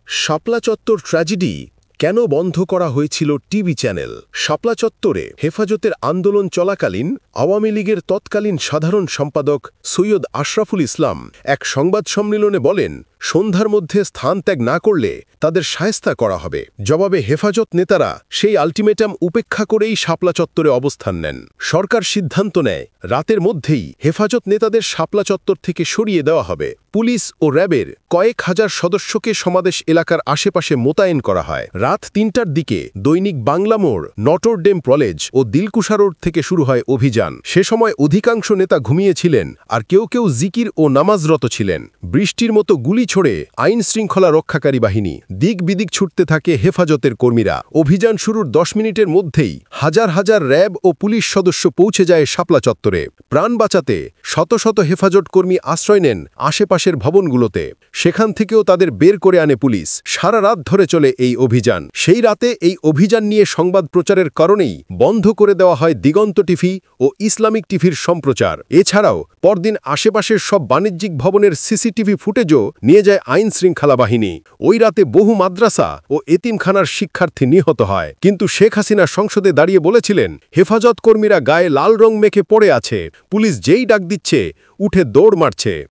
শাপলা চত্বর ট্র্যাজেডি কেন বন্ধ করা হয়েছিল টিভি চ্যানেল? শাপলা চত্বরে হেফাজতের আন্দোলন চলাকালীন আওয়ামী লীগের তৎকালীন সাধারণ সম্পাদক সৈয়দ আশরাফুল ইসলাম এক সংবাদ সম্মেলনে বলেন, সন্ধ্যার মধ্যে স্থান ত্যাগ না করলে তাদের শায়েস্তা করা হবে। জবাবে হেফাজত নেতারা সেই আলটিমেটাম উপেক্ষা করেই শাপলা চত্বরে অবস্থান নেন। সরকার সিদ্ধান্ত নেয় রাতের মধ্যেই হেফাজত নেতাদের শাপলা চত্বর থেকে সরিয়ে দেওয়া হবে। পুলিশ ও র্যাবের কয়েক হাজার সদস্যকে সমাবেশ এলাকার আশেপাশে মোতায়েন করা হয়। রাত ৩টার দিকে দৈনিক বাংলা মোড়, নটর ডেম কলেজ ও দিলকুশা রোড থেকে শুরু হয় অভিযান। সে সময় অধিকাংশ নেতা ঘুমিয়েছিলেন, আর কেউ কেউ জিকির ও নামাজরত ছিলেন। বৃষ্টির মতো গুলি ছড়ে আইন শৃঙ্খলা রক্ষাকারী বাহিনী, দিক বিদিক ছুটতে থাকে হেফাজতের কর্মীরা। অভিযান শুরুর ১০ মিনিটের মধ্যেই হাজার হাজার র্যাব ও পুলিশ সদস্য পৌঁছে যায় শাপলা চত্বরে। প্রাণ বাঁচাতে শত শত হেফাজত কর্মী আশ্রয় নেন আশেপাশের ভবনগুলোতে। সেখান থেকেও তাদের বের করে আনে পুলিশ। সারা রাত ধরে চলে এই অভিযান। সেই রাতে এই অভিযান নিয়ে সংবাদ প্রচারের কারণেই বন্ধ করে দেওয়া হয় দিগন্ত টিভি ও ইসলামিক টিভির সম্প্রচার। এছাড়াও পরদিন আশেপাশের সব বাণিজ্যিক ভবনের সিসিটিভি ফুটেজও নিয়ে যায় আইন শৃঙ্খলা বাহিনী। ওই রাতে বহু মাদ্রাসা ও এতিমখানার শিক্ষার্থী নিহত হয়। কিন্তু শেখ হাসিনা সংসদে দাঁড়িয়ে বলেছিলেন, হেফাজত কর্মীরা গায়ে লাল রং মেখে পড়ে আছে, পুলিশ যেই ডাক দিচ্ছে উঠে দৌড় মারছে।